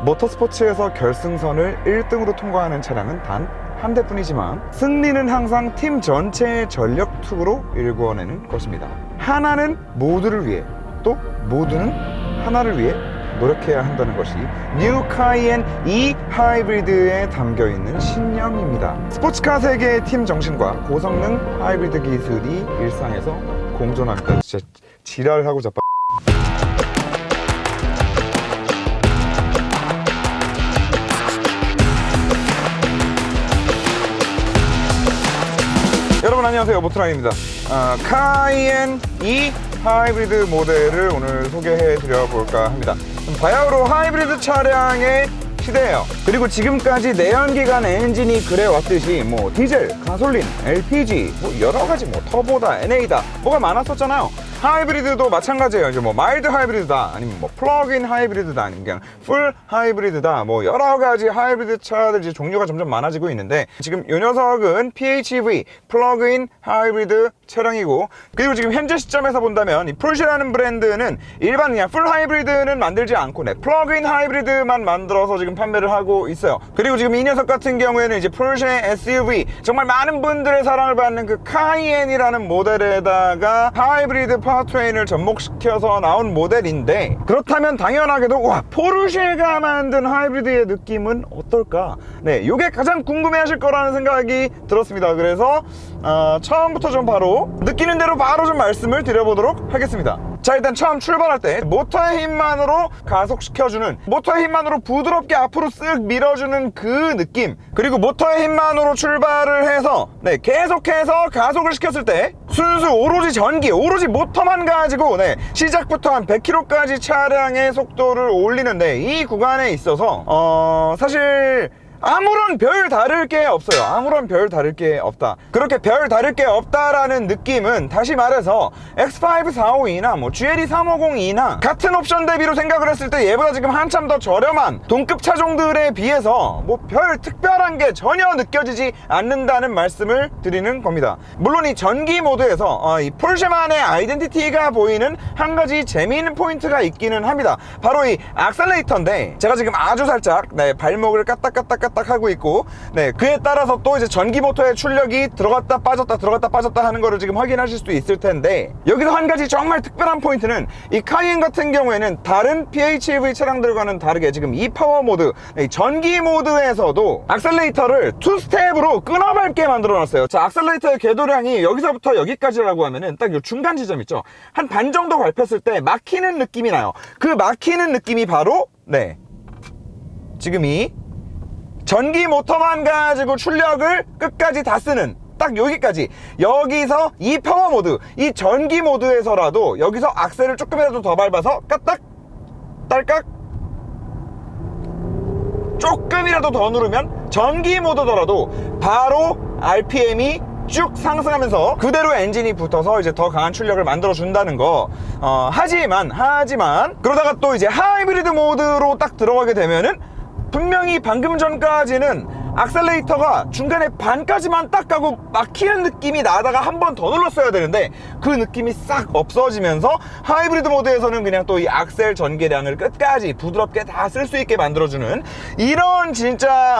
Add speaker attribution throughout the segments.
Speaker 1: 모터스포츠에서 결승선을 1등으로 통과하는 차량은 단 한 대뿐이지만 승리는 항상 팀 전체의 전력 투구로 일궈내는 것입니다. 하나는 모두를 위해, 또 모두는 하나를 위해 노력해야 한다는 것이 뉴 카이엔 E 하이브리드에 담겨있는 신념입니다. 스포츠카 세계의 팀 정신과 고성능 하이브리드 기술이 일상에서 공존합니다. 진짜 지랄하고 자빠. 여러분 안녕하세요, 모트라인입니다. 카이엔 E 하이브리드 모델을 오늘 소개해 드려 볼까 합니다. 바야흐로 하이브리드 차량의 시대예요. 그리고 지금까지 내연기관 엔진이 그래 왔듯이 뭐 디젤, 가솔린, LPG, 뭐 여러 가지 뭐 터보다, NA다 뭐가 많았었잖아요. 하이브리드도 마찬가지예요. 이제 뭐 마일드 하이브리드다, 아니면 뭐 플러그인 하이브리드다, 아니면 그냥 풀 하이브리드다, 뭐 여러 가지 하이브리드 차들 이제 종류가 점점 많아지고 있는데, 지금 이 녀석은 PHEV 플러그인 하이브리드 차량이고, 그리고 지금 현재 시점에서 본다면 이 폴쉐라는 브랜드는 일반 그냥 풀 하이브리드는 만들지 않고 플러그인 하이브리드만 만들어서 지금 판매를 하고 있어요. 그리고 지금 이 녀석 같은 경우에는 이제 폴쉐 SUV, 정말 많은 분들의 사랑을 받는 그 카이엔이라는 모델에다가 하이브리드 파워트레인을 접목시켜서 나온 모델인데, 그렇다면 당연하게도 와, 포르쉐가 만든 하이브리드의 느낌은 어떨까? 네, 이게 가장 궁금해하실 거라는 생각이 들었습니다. 그래서 처음부터 좀 바로 느끼는 대로 바로 좀 말씀을 드려보도록 하겠습니다. 자, 일단 처음 출발할 때 모터의 힘만으로 가속시켜주는, 모터의 힘만으로 부드럽게 앞으로 쓱 밀어주는 그 느낌, 그리고 모터의 힘만으로 출발을 해서 계속해서 가속을 시켰을 때 순수 오로지 전기, 오로지 모터만 가지고 시작부터 한 100km까지 차량의 속도를 올리는데, 이 구간에 있어서 사실 아무런 별 다를 게 없어요. 아무런 별 다를 게 없다. 그렇게 별 다를 게 없다라는 느낌은, 다시 말해서 X5-452나 뭐 GLE-350이나 같은 옵션 대비로 생각을 했을 때 얘보다 지금 한참 더 저렴한 동급 차종들에 비해서 뭐 별 특별한 게 전혀 느껴지지 않는다는 말씀을 드리는 겁니다. 물론 이 전기 모드에서 이 폴쉐만의 아이덴티티가 보이는 한 가지 재미있는 포인트가 있기는 합니다. 바로 이 악셀레이터인데, 제가 지금 아주 살짝 발목을 까딱까딱 하고 있고, 그에 따라서 또 이제 전기 모터의 출력이 들어갔다 빠졌다 하는 거를 지금 확인하실 수 있을 텐데, 여기서 한 가지 정말 특별한 포인트는 이 카이엔 같은 경우에는 다른 PHEV 차량들과는 다르게 지금 이 파워 모드, 전기 모드에서도 악셀레이터를 2스텝으로 끊어밟게 만들어 놨어요. 자, 악셀레이터의 궤도량이 여기서부터 여기까지라고 하면은 딱 이 중간 지점 있죠, 한 반 정도 밟혔을 때 막히는 느낌이 나요. 그 막히는 느낌이 바로 지금 이 전기 모터만 가지고 출력을 끝까지 다 쓰는, 딱 여기까지. 여기서 이 파워 모드, 이 전기 모드에서라도 여기서 악셀을 조금이라도 더 밟아서 까딱 딸깍 조금이라도 더 누르면 전기 모드더라도 바로 RPM이 쭉 상승하면서 그대로 엔진이 붙어서 이제 더 강한 출력을 만들어 준다는 거. 하지만 그러다가 또 이제 하이브리드 모드로 딱 들어가게 되면은, 분명히 방금 전까지는 악셀레이터가 중간에 반까지만 딱 가고 막히는 느낌이 나다가 한 번 더 눌렀어야 되는데, 그 느낌이 싹 없어지면서 하이브리드 모드에서는 그냥 또 이 악셀 전개량을 끝까지 부드럽게 다 쓸 수 있게 만들어주는, 이런 진짜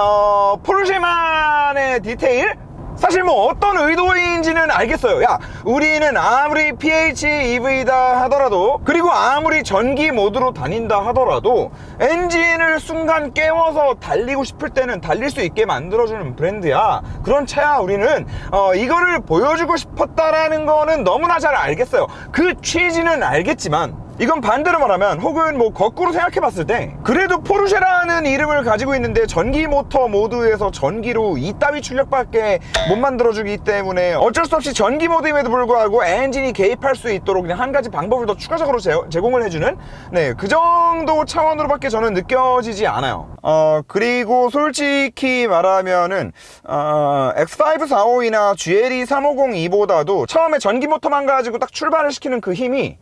Speaker 1: 포르쉐만의 디테일? 사실 뭐 어떤 의도인지는 알겠어요. 야, 우리는 아무리 PHEV다 하더라도, 그리고 아무리 전기 모드로 다닌다 하더라도 엔진을 순간 깨워서 달리고 싶을 때는 달릴 수 있게 만들어주는 브랜드야. 그런 차야 우리는. 이거를 보여주고 싶었다라는 거는 너무나 잘 알겠어요. 그 취지는 알겠지만, 이건 반대로 말하면, 혹은 뭐 거꾸로 생각해 봤을 때, 그래도 포르쉐라는 이름을 가지고 있는데 전기 모터 모드에서 전기로 이따위 출력밖에 못 만들어주기 때문에 어쩔 수 없이 전기 모드임에도 불구하고 엔진이 개입할 수 있도록 그냥 한 가지 방법을 더 추가적으로 제공을 해주는, 그 정도 차원으로밖에 저는 느껴지지 않아요. 그리고 솔직히 말하면은 X5-452나 GLE-350E보다도 처음에 전기 모터만 가지고 딱 출발을 시키는 그 힘이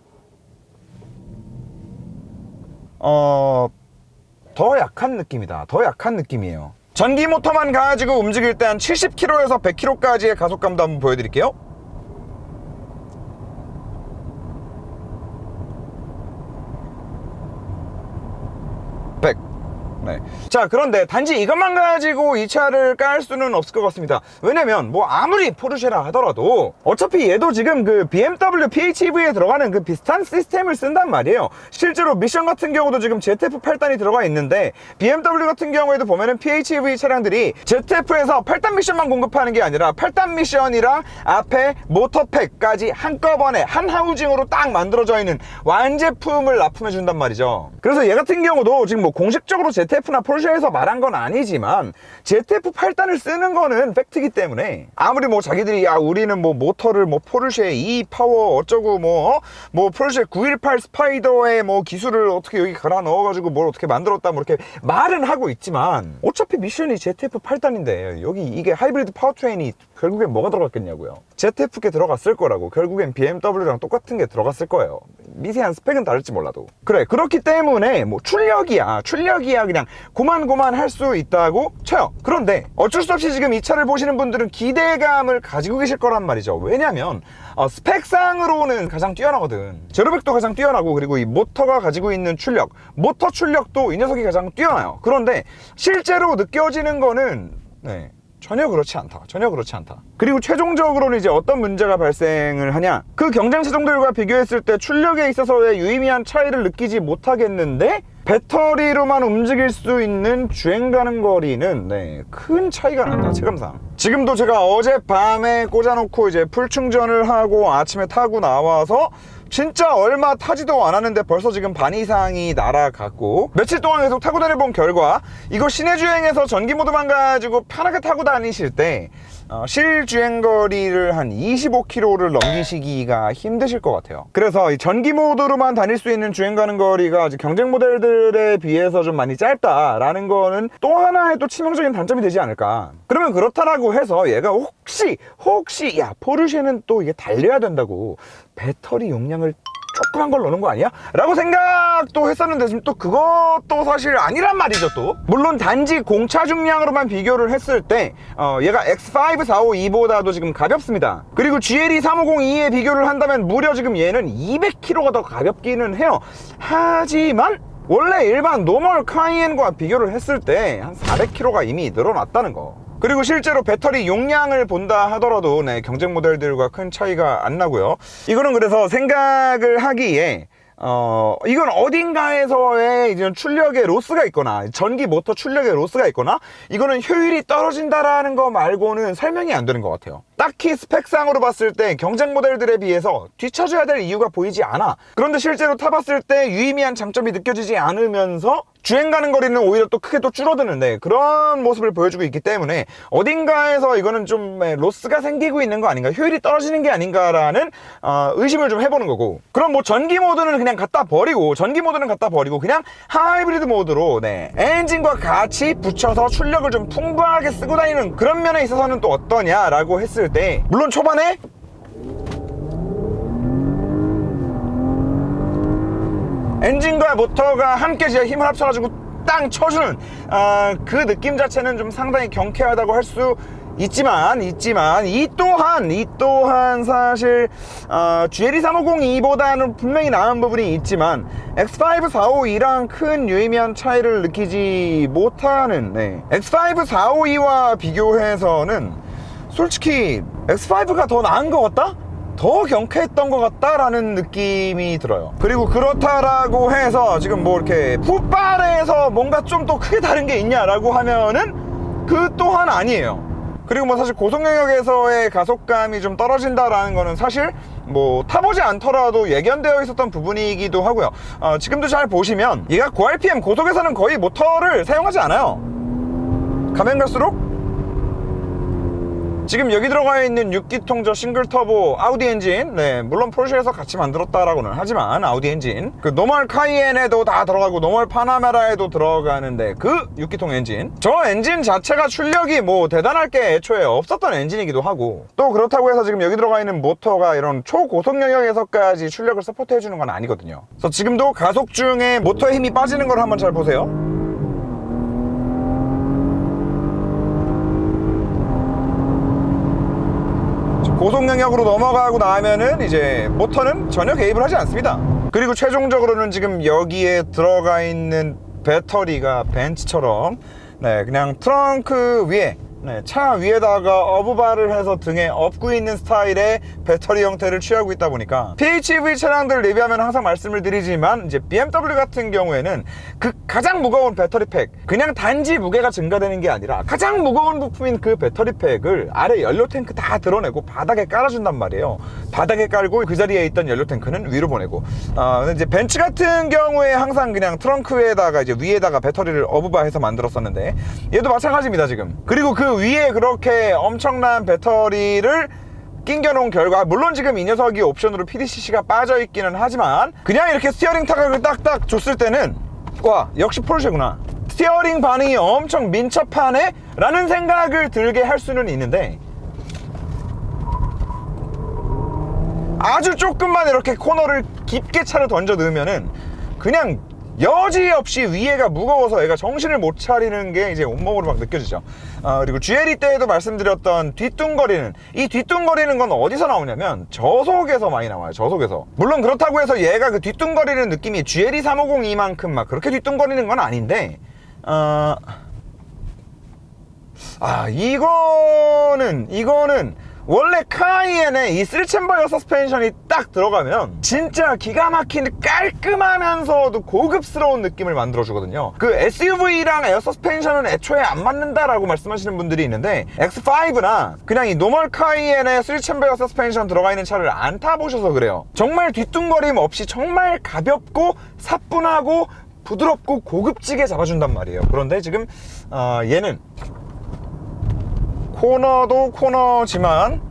Speaker 1: 더 약한 느낌이다. 더 약한 느낌이에요. 전기 모터만 가지고 움직일 때 한 70km에서 100km까지의 가속감도 한번 보여드릴게요. 100, 네. 자, 그런데 단지 이것만 가지고 이 차를 깔 수는 없을 것 같습니다. 왜냐면 뭐 아무리 포르쉐라 하더라도 어차피 얘도 지금 그 BMW PHEV에 들어가는 그 비슷한 시스템을 쓴단 말이에요. 실제로 미션 같은 경우도 지금 ZF 8단이 들어가 있는데, BMW 같은 경우에도 보면은 PHEV 차량들이 ZF에서 8단 미션만 공급하는 게 아니라 8단 미션이랑 앞에 모터팩까지 한꺼번에 한 하우징으로 딱 만들어져 있는 완제품을 납품해 준단 말이죠. 그래서 얘 같은 경우도 지금 뭐 공식적으로 ZF나 포르쉐에서 말한 건 아니지만 ZF 8단을 쓰는 거는 팩트이기 때문에, 아무리 뭐 자기들이 야 우리는 뭐 모터를 뭐 포르쉐 E 파워 어쩌고 뭐 포르쉐 918 스파이더의 뭐 기술을 어떻게 여기 갈아 넣어가지고 뭘 어떻게 만들었다 뭐 이렇게 말은 하고 있지만, 어차피 미션이 ZF 8단인데 여기 이게 하이브리드 파워트레인이 결국엔 뭐가 들어갔겠냐고요. ZF께 들어갔을 거라고. 결국엔 BMW랑 똑같은 게 들어갔을 거예요. 미세한 스펙은 다를지 몰라도. 그래, 그렇기 때문에 뭐 출력이야 그냥 고만 할 수 있다고 쳐요. 그런데 어쩔 수 없이 지금 이 차를 보시는 분들은 기대감을 가지고 계실 거란 말이죠. 왜냐면 스펙상으로는 가장 뛰어나거든. 제로백도 가장 뛰어나고, 그리고 이 모터가 가지고 있는 출력, 모터 출력도 이 녀석이 가장 뛰어나요. 그런데 실제로 느껴지는 거는 전혀 그렇지 않다. 그리고 최종적으로는 이제 어떤 문제가 발생을 하냐, 그 경쟁 차종들과 비교했을 때 출력에 있어서의 유의미한 차이를 느끼지 못하겠는데, 배터리로만 움직일 수 있는 주행 가는 거리는 큰 차이가 난다, 체감상. 지금도 제가 어젯밤에 꽂아놓고 이제 풀 충전을 하고 아침에 타고 나와서 진짜 얼마 타지도 않았는데 벌써 지금 반 이상이 날아갔고, 며칠 동안 계속 타고 다녀본 결과, 이거 시내 주행에서 전기 모드만 가지고 편하게 타고 다니실 때 실주행거리를 한 25km를 넘기시기가 힘드실 것 같아요. 그래서 이 전기 모드로만 다닐 수 있는 주행 가는 거리가 경쟁 모델들에 비해서 좀 많이 짧다라는 거는 또 하나의 또 치명적인 단점이 되지 않을까. 그러면 그렇다라고 해서 얘가 혹시 야 포르쉐는 또 이게 달려야 된다고 배터리 용량을 조그만 걸 넣는 거 아니야? 라고 생각도 했었는데, 지금 또 그것도 사실 아니란 말이죠. 또 물론 단지 공차 중량으로만 비교를 했을 때 얘가 X5 452보다도 지금 가볍습니다. 그리고 GLE 350E에 비교를 한다면 무려 지금 얘는 200kg가 더 가볍기는 해요. 하지만 원래 일반 노멀 카이엔과 비교를 했을 때 한 400kg가 이미 늘어났다는 거. 그리고 실제로 배터리 용량을 본다 하더라도 경쟁 모델들과 큰 차이가 안 나고요. 이거는 그래서 생각을 하기에 이건 어딘가에서의 이제 출력의 로스가 있거나, 전기 모터 출력의 로스가 있거나, 이거는 효율이 떨어진다라는 거 말고는 설명이 안 되는 것 같아요. 딱히 스펙상으로 봤을 때 경쟁 모델들에 비해서 뒤처져야 될 이유가 보이지 않아. 그런데 실제로 타봤을 때 유의미한 장점이 느껴지지 않으면서 주행 가는 거리는 오히려 또 크게 또 줄어드는데, 그런 모습을 보여주고 있기 때문에 어딘가에서 이거는 좀 로스가 생기고 있는 거 아닌가, 효율이 떨어지는 게 아닌가라는 의심을 좀 해보는 거고. 그럼 뭐 전기 모드는 그냥 갖다 버리고 그냥 하이브리드 모드로 엔진과 같이 붙여서 출력을 좀 풍부하게 쓰고 다니는 그런 면에 있어서는 또 어떠냐라고 했을 때, 물론 초반에 엔진과 모터가 함께 힘을 합쳐가지고 땅 쳐주는 그 느낌 자체는 좀 상당히 경쾌하다고 할 수 있지만 이 또한 사실 GLE 350E보다는 분명히 나은 부분이 있지만 X5 452랑 큰 유의미한 차이를 느끼지 못하는 X5 452와 비교해서는 솔직히 X5가 더 나은 것 같다? 더 경쾌했던 것 같다라는 느낌이 들어요. 그리고 그렇다라고 해서 지금 뭐 이렇게 풋발에서 뭔가 좀 더 크게 다른 게 있냐라고 하면은 그 또한 아니에요. 그리고 뭐 사실 고속 영역에서의 가속감이 좀 떨어진다라는 거는 사실 뭐 타보지 않더라도 예견되어 있었던 부분이기도 하고요. 지금도 잘 보시면 얘가 9rpm 고속에서는 거의 모터를 사용하지 않아요. 가면 갈수록 지금 여기 들어가 있는 6기통 저 싱글 터보 아우디 엔진, 물론 포르쉐에서 같이 만들었다라고는 하지만 아우디 엔진, 그 노멀 카이엔에도 다 들어가고 노멀 파나메라에도 들어가는데 그 6기통 엔진, 저 엔진 자체가 출력이 뭐 대단할 게 애초에 없었던 엔진이기도 하고, 또 그렇다고 해서 지금 여기 들어가 있는 모터가 이런 초고속 영역에서까지 출력을 서포트 해주는 건 아니거든요. 그래서 지금도 가속 중에 모터의 힘이 빠지는 걸 한번 잘 보세요. 고속 영역으로 넘어가고 나면은 이제 모터는 전혀 개입을 하지 않습니다. 그리고 최종적으로는 지금 여기에 들어가 있는 배터리가 벤츠처럼 네, 그냥 트렁크 위에 차 위에다가 어부바를 해서 등에 업고 있는 스타일의 배터리 형태를 취하고 있다 보니까 PHEV 차량들 리뷰하면 항상 말씀을 드리지만 이제 BMW 같은 경우에는 그 가장 무거운 배터리 팩, 그냥 단지 무게가 증가되는 게 아니라 가장 무거운 부품인 그 배터리 팩을 아래 연료 탱크 다 드러내고 바닥에 깔아준단 말이에요. 바닥에 깔고 그 자리에 있던 연료 탱크는 위로 보내고. 근데 이제 벤츠 같은 경우에 항상 그냥 트렁크에다가 이제 위에다가 배터리를 어부바해서 만들었었는데 얘도 마찬가지입니다 지금. 그리고 그 위에 그렇게 엄청난 배터리를 끼겨놓은 결과, 물론 지금 이 녀석이 옵션으로 PDCC가 빠져있기는 하지만 그냥 이렇게 스티어링 타격을 딱딱 줬을 때는 와, 역시 포르쉐구나, 스티어링 반응이 엄청 민첩하네 라는 생각을 들게 할 수는 있는데, 아주 조금만 이렇게 코너를 깊게 차를 던져 넣으면은 그냥 여지없이 위에가 무거워서 얘가 정신을 못 차리는 게 이제 온몸으로 막 느껴지죠. 그리고 GLE 때에도 말씀드렸던 뒤뚱거리는, 이 뒤뚱거리는 건 어디서 나오냐면 저속에서 많이 나와요. 저속에서. 물론 그렇다고 해서 얘가 그 뒤뚱거리는 느낌이 GLE 350E만큼 막 그렇게 뒤뚱거리는 건 아닌데, 이거는 원래 카이엔에 이 3챔버 에어 서스펜션이 딱 들어가면 진짜 기가 막힌 깔끔하면서도 고급스러운 느낌을 만들어 주거든요. 그 SUV랑 에어 서스펜션은 애초에 안 맞는다라고 말씀하시는 분들이 있는데, X5나 그냥 이 노멀 카이엔에 3챔버 에어 서스펜션 들어가 있는 차를 안 타보셔서 그래요. 정말 뒤뚱거림 없이 정말 가볍고 사뿐하고 부드럽고 고급지게 잡아준단 말이에요. 그런데 지금 얘는 코너도 코너지만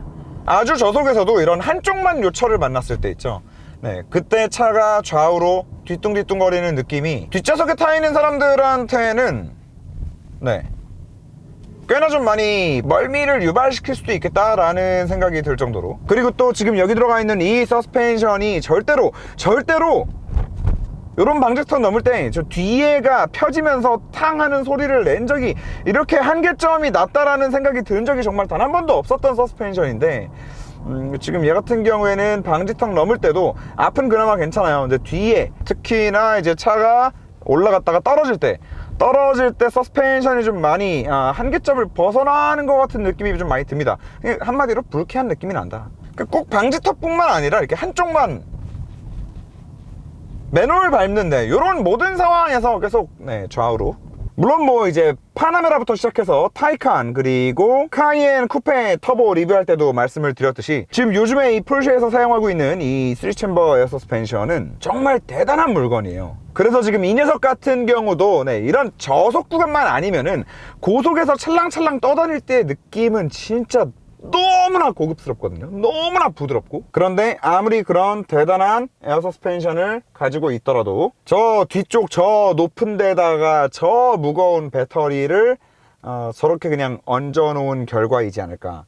Speaker 1: 아주 저속에서도 이런 한쪽만 요철을 만났을 때 있죠. 네, 그때 차가 좌우로 뒤뚱뒤뚱거리는 느낌이 뒷좌석에 타 있는 사람들한테는 꽤나 좀 많이 멀미를 유발시킬 수도 있겠다라는 생각이 들 정도로. 그리고 또 지금 여기 들어가 있는 이 서스펜션이 절대로 요런 방지턱 넘을 때 저 뒤에가 펴지면서 탕 하는 소리를 낸 적이, 이렇게 한계점이 낮다라는 생각이 든 적이 정말 단 한 번도 없었던 서스펜션인데, 지금 얘 같은 경우에는 방지턱 넘을 때도 앞은 그나마 괜찮아요. 근데 뒤에 특히나 이제 차가 올라갔다가 떨어질 때 서스펜션이 좀 많이 한계점을 벗어나는 것 같은 느낌이 좀 많이 듭니다. 한마디로 불쾌한 느낌이 난다. 꼭 방지턱뿐만 아니라 이렇게 한쪽만 맨홀 밟는데 이런 모든 상황에서 계속 좌우로, 물론 뭐 이제 파나메라부터 시작해서 타이칸 그리고 카이엔 쿠페 터보 리뷰할 때도 말씀을 드렸듯이 지금 요즘에 이 포르쉐에서 사용하고 있는 이 3챔버 에어 서스펜션은 정말 대단한 물건이에요. 그래서 지금 이 녀석 같은 경우도 이런 저속 구간만 아니면은 고속에서 찰랑찰랑 떠다닐 때의 느낌은 진짜 너무나 고급스럽거든요. 너무나 부드럽고. 그런데 아무리 그런 대단한 에어 서스펜션을 가지고 있더라도 저 뒤쪽 저 높은 데다가 저 무거운 배터리를 저렇게 그냥 얹어 놓은 결과이지 않을까,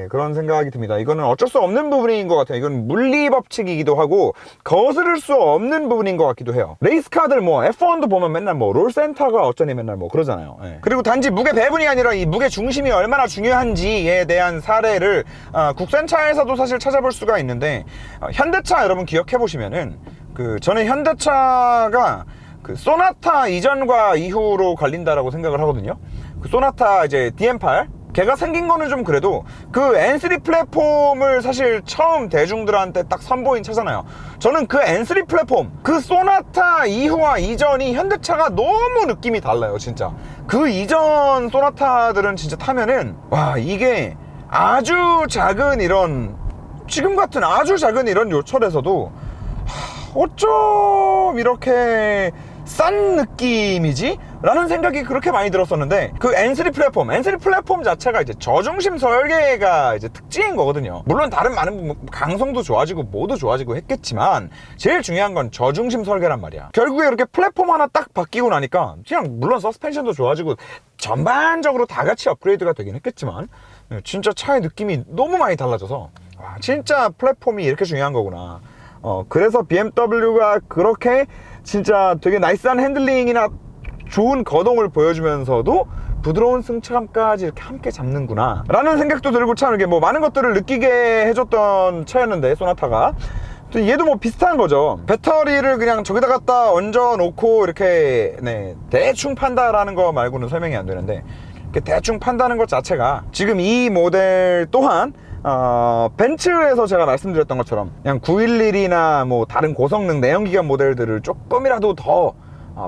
Speaker 1: 그런 생각이 듭니다. 이거는 어쩔 수 없는 부분인 것 같아요. 이건 물리 법칙이기도 하고 거스를 수 없는 부분인 것 같기도 해요. 레이스카들 뭐 F1도 보면 맨날 뭐 롤센터가 어쩌니 맨날 뭐 그러잖아요. 그리고 단지 무게 배분이 아니라 이 무게 중심이 얼마나 중요한지에 대한 사례를 국산차에서도 사실 찾아볼 수가 있는데, 현대차 여러분 기억해 보시면은 저는 현대차가 그 소나타 이전과 이후로 갈린다라고 생각을 하거든요. 그 소나타 이제 DM8 걔가 생긴 거는 좀 그래도 그 N3 플랫폼을 사실 처음 대중들한테 딱 선보인 차잖아요. 저는 그 N3 플랫폼, 그 소나타 이후와 이전이 현대차가 너무 느낌이 달라요. 진짜 그 이전 소나타들은 진짜 타면은 와, 이게 아주 작은 이런, 지금 같은 아주 작은 이런 요철에서도 어쩜 이렇게 싼 느낌이지? 라는 생각이 그렇게 많이 들었었는데, 그 N3 플랫폼 자체가 이제 저중심 설계가 이제 특징인 거거든요. 물론 다른 많은 강성도 좋아지고 뭐도 좋아지고 했겠지만 제일 중요한 건 저중심 설계란 말이야. 결국에 이렇게 플랫폼 하나 딱 바뀌고 나니까 그냥 물론 서스펜션도 좋아지고 전반적으로 다 같이 업그레이드가 되긴 했겠지만 진짜 차의 느낌이 너무 많이 달라져서 와, 진짜 플랫폼이 이렇게 중요한 거구나. 그래서 BMW가 그렇게 진짜 되게 나이스한 핸들링이나 좋은 거동을 보여주면서도 부드러운 승차감까지 이렇게 함께 잡는구나 라는 생각도 들고, 참 이렇게 뭐 많은 것들을 느끼게 해줬던 차였는데, 소나타가. 얘도 뭐 비슷한 거죠. 배터리를 그냥 저기다 갖다 얹어 놓고 이렇게 대충 판다라는 거 말고는 설명이 안 되는데, 이렇게 대충 판다는 것 자체가 지금 이 모델 또한 벤츠에서 제가 말씀드렸던 것처럼 그냥 911이나 뭐 다른 고성능 내연기관 모델들을 조금이라도 더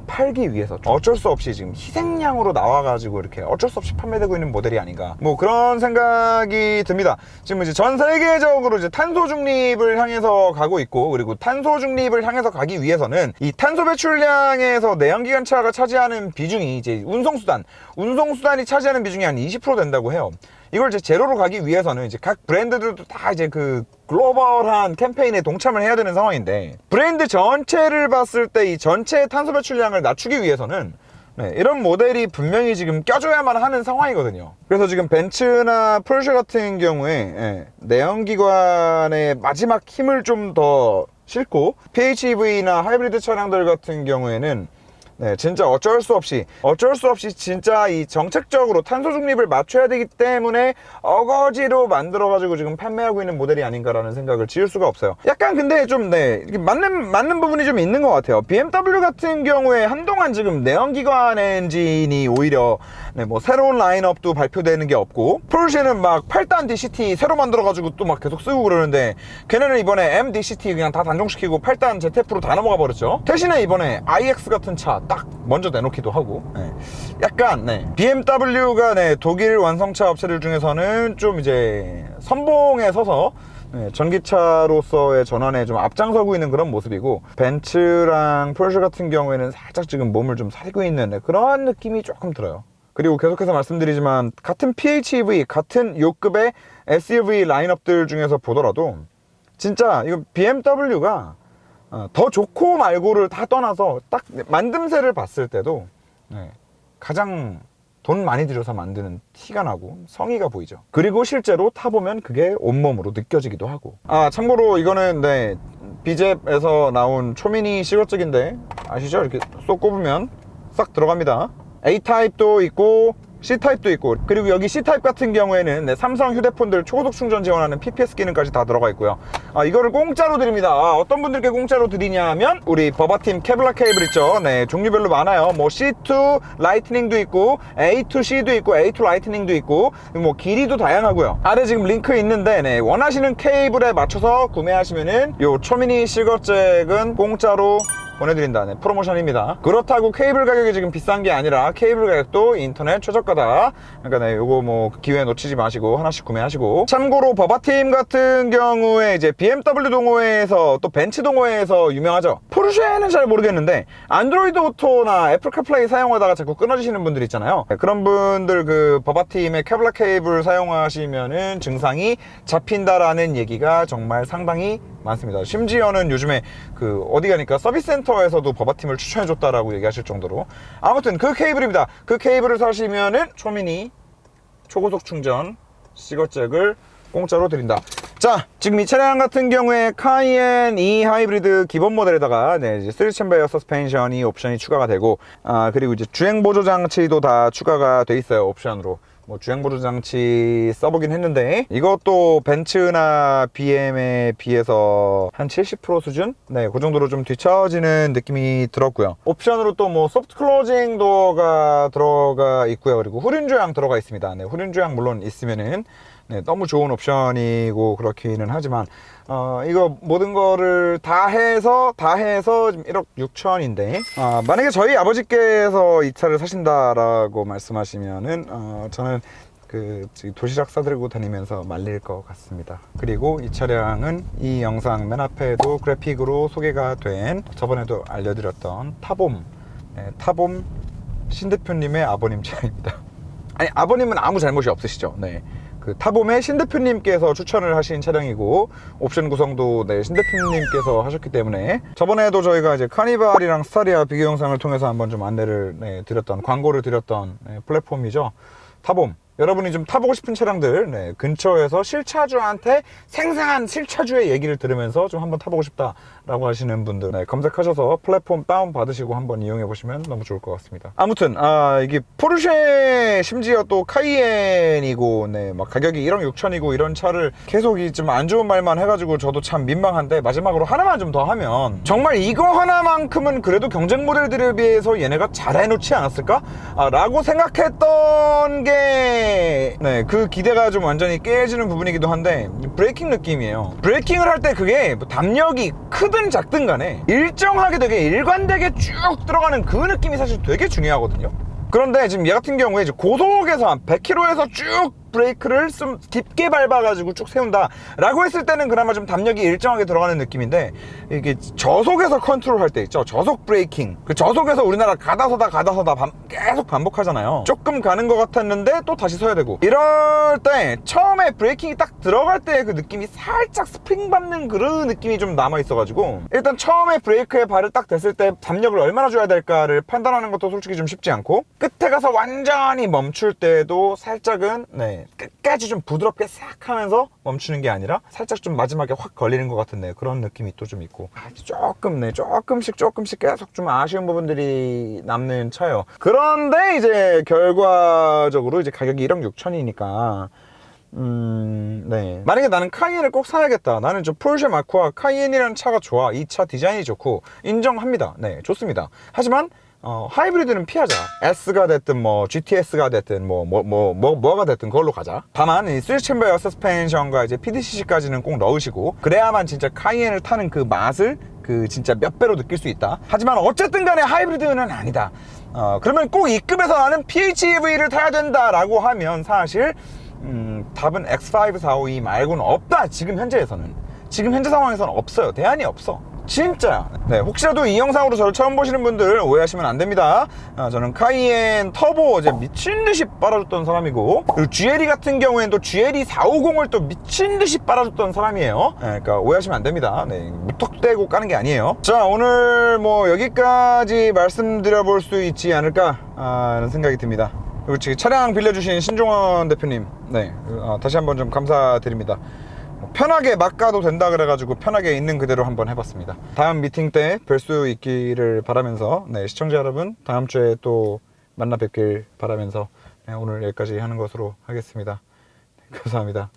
Speaker 1: 팔기 위해서 어쩔 수 없이 지금 희생양으로 나와가지고 이렇게 어쩔 수 없이 판매되고 있는 모델이 아닌가, 뭐 그런 생각이 듭니다. 지금 이제 전 세계적으로 이제 탄소 중립을 향해서 가고 있고, 그리고 탄소 중립을 향해서 가기 위해서는 이 탄소 배출량에서 내연기관차가 차지하는 비중이 이제 운송수단이 차지하는 비중이 한 20% 된다고 해요. 이걸 이제 제로로 가기 위해서는 이제 각 브랜드들도 다 이제 그 글로벌한 캠페인에 동참을 해야 되는 상황인데, 브랜드 전체를 봤을 때 이 전체 탄소 배출량을 낮추기 위해서는 이런 모델이 분명히 지금 껴줘야만 하는 상황이거든요. 그래서 지금 벤츠나 포르쉐 같은 경우에 내연기관의 마지막 힘을 좀 더 싣고, PHEV나 하이브리드 차량들 같은 경우에는 진짜 어쩔 수 없이 진짜 이 정책적으로 탄소 중립을 맞춰야 되기 때문에 어거지로 만들어가지고 지금 판매하고 있는 모델이 아닌가라는 생각을 지을 수가 없어요. 약간 근데 좀 맞는 부분이 좀 있는 것 같아요. BMW 같은 경우에 한동안 지금 내연기관 엔진이 오히려 뭐 새로운 라인업도 발표되는 게 없고, 포르쉐는 막 8단 DCT 새로 만들어가지고 또 막 계속 쓰고 그러는데, 걔네는 이번에 M DCT 그냥 다 단종시키고 8단 ZF로 다 넘어가 버렸죠. 대신에 이번에 iX 같은 차 딱 먼저 내놓기도 하고, 약간 BMW가 독일 완성차 업체들 중에서는 좀 이제 선봉에 서서 전기차로서의 전환에 좀 앞장서고 있는 그런 모습이고, 벤츠랑 포르쉐 같은 경우에는 살짝 지금 몸을 좀 사리고 있는 그런 느낌이 조금 들어요. 그리고 계속해서 말씀드리지만, 같은 PHEV, 같은 요급의 SUV 라인업들 중에서 보더라도 진짜 이거 BMW가 더 좋고 말고를 다 떠나서 딱 만듦새를 봤을 때도 가장 돈 많이 들여서 만드는 티가 나고 성의가 보이죠. 그리고 실제로 타보면 그게 온몸으로 느껴지기도 하고. 참고로 이거는 비잽에서 나온 초미니 시거적인데, 아시죠? 이렇게 쏙 꼽으면 싹 들어갑니다. A타입도 있고 C타입도 있고, 그리고 여기 C타입 같은 경우에는 삼성 휴대폰들 초고속 충전 지원하는 PPS 기능까지 다 들어가 있고요. 이거를 공짜로 드립니다. 어떤 분들께 공짜로 드리냐면, 우리 버바팀 케블라 케이블 있죠. 종류별로 많아요. 뭐 C2 라이트닝도 있고, A2C도 있고, A2 라이트닝도 있고, 뭐 길이도 다양하고요. 아래 지금 링크 있는데 원하시는 케이블에 맞춰서 구매하시면은 요 초미니 실거잭은 공짜로 보내드린다. 프로모션입니다. 그렇다고 케이블 가격이 지금 비싼 게 아니라, 케이블 가격도 인터넷 최저가다. 그러니까 요거 뭐 기회 놓치지 마시고 하나씩 구매하시고. 참고로 버바팀 같은 경우에 이제 BMW 동호회에서 또 벤츠 동호회에서 유명하죠. 포르쉐는 잘 모르겠는데 안드로이드 오토나 애플 카플레이 사용하다가 자꾸 끊어지시는 분들 있잖아요. 그런 분들 그 버바팀의 케블라 케이블 사용하시면은 증상이 잡힌다라는 얘기가 정말 상당히 많습니다. 심지어는 요즘에 어디 가니까 서비스 센터에서도 버바팀을 추천해줬다라고 얘기하실 정도로. 아무튼 그 케이블입니다. 그 케이블을 사시면은 초미니 초고속 충전 시거잭을 공짜로 드린다. 자, 지금 이 차량 같은 경우에 카이엔 E 하이브리드 기본 모델에다가 이제 3챔버 에어 서스펜션이 옵션이 추가가 되고, 그리고 이제 주행 보조 장치도 다 추가가 돼 있어요. 옵션으로. 뭐 주행 보조 장치 써보긴 했는데, 이것도 벤츠나 BM에 비해서 한 70% 수준? 그 정도로 좀 뒤처지는 느낌이 들었고요. 옵션으로 또 뭐 소프트 클로징 도어가 들어가 있고요. 그리고 후륜 조향 들어가 있습니다. 후륜 조향 물론 있으면은 너무 좋은 옵션이고 그렇기는 하지만, 이거 모든 거를 다 해서 지금 1억 6천인데, 만약에 저희 아버지께서 이 차를 사신다라고 말씀하시면은, 저는 도시락 싸들고 다니면서 말릴 것 같습니다. 그리고 이 차량은 이 영상 맨 앞에도 그래픽으로 소개가 된, 저번에도 알려드렸던 타봄 신 대표님의 아버님 차량입니다. 아니, 아버님은 아무 잘못이 없으시죠. 타봄의 신 대표님께서 추천을 하신 차량이고, 옵션 구성도 신 대표님께서 하셨기 때문에, 저번에도 저희가 이제 카니발이랑 스타리아 비교 영상을 통해서 한번 좀 안내를 드렸던, 광고를 드렸던 플랫폼이죠. 타봄. 여러분이 좀 타보고 싶은 차량들, 네, 근처에서 실차주한테 생생한 실차주의 얘기를 들으면서 좀 한번 타보고 싶다라고 하시는 분들, 네, 검색하셔서 플랫폼 다운 받으시고 한번 이용해 보시면 너무 좋을 것 같습니다. 아무튼 이게 포르쉐 심지어 또 카이엔이고, 네, 막 가격이 1억 6천이고 이런 차를 계속 좀 안 좋은 말만 해가지고 저도 참 민망한데, 마지막으로 하나만 좀 더 하면 정말 이거 하나만큼은 그래도 경쟁 모델들에 비해서 얘네가 잘해놓지 않았을까? 라고 생각했던 게, 네, 그 기대가 좀 완전히 깨지는 부분이기도 한데, 브레이킹 느낌이에요. 브레이킹을 할 때 그게 뭐 담력이 크든 작든 간에 일정하게 되게 일관되게 쭉 들어가는 그 느낌이 사실 되게 중요하거든요. 그런데 지금 얘 같은 경우에 이제 고속에서 한 100km에서 쭉 브레이크를 좀 깊게 밟아가지고 쭉 세운다 라고 했을 때는 그나마 좀 담력이 일정하게 들어가는 느낌인데, 이게 저속에서 컨트롤 할 때 있죠, 저속 브레이킹. 그 저속에서 우리나라 가다서다 계속 반복하잖아요. 조금 가는 것 같았는데 또 다시 서야 되고, 이럴 때 처음에 브레이킹이 딱 들어갈 때 그 느낌이 살짝 스프링 밟는 그런 느낌이 좀 남아있어가지고, 일단 처음에 브레이크에 발을 딱 댔을 때 담력을 얼마나 줘야 될까를 판단하는 것도 솔직히 좀 쉽지 않고, 끝에 가서 완전히 멈출 때도 살짝은, 네, 끝까지 좀 부드럽게 싹 하면서 멈추는 게 아니라 살짝 좀 마지막에 확 걸리는 것 같은, 네, 그런 느낌이 또 좀 있고, 조금, 네, 조금씩 계속 좀 아쉬운 부분들이 남는 차예요. 그런데 이제 결과적으로 이제 가격이 1억 6천이니까 네, 만약에 나는 카이엔을 꼭 사야겠다, 나는 저 포르쉐 마크와 카이엔이라는 차가 좋아, 이 차 디자인이 좋고, 인정합니다. 네, 좋습니다. 하지만 하이브리드는 피하자. S가 됐든 뭐 GTS가 됐든 뭐가 됐든 그걸로 가자. 다만 이 3챔버 에어 서스펜션과 이제 PDCC까지는 꼭 넣으시고, 그래야만 진짜 카이엔을 타는 그 맛을 그 진짜 몇 배로 느낄 수 있다. 하지만 어쨌든 간에 하이브리드는 아니다. 그러면 꼭 이 급에서 나는 PHEV를 타야 된다라고 하면 사실 답은 X5 452 말고는 없다. 지금 현재 상황에서는 없어요. 대안이 없어. 진짜. 네, 혹시라도 이 영상으로 저를 처음 보시는 분들 오해하시면 안 됩니다. 저는 카이엔 터보 이제 미친듯이 빨아줬던 사람이고, 그리고 GLE 같은 경우에는 또 GLE 450을 또 미친듯이 빨아줬던 사람이에요. 네, 그러니까 오해하시면 안 됩니다. 네, 무턱대고 까는 게 아니에요. 자, 오늘 뭐 여기까지 말씀드려 볼 수 있지 않을까 라는 생각이 듭니다. 그리고 지금 차량 빌려주신 신종원 대표님, 네, 다시 한번 좀 감사드립니다. 편하게 막 가도 된다 그래가지고 편하게 있는 그대로 한번 해봤습니다. 다음 미팅 때 뵐 수 있기를 바라면서, 네, 시청자 여러분 다음 주에 또 만나 뵙길 바라면서, 네, 오늘 여기까지 하는 것으로 하겠습니다. 네, 감사합니다.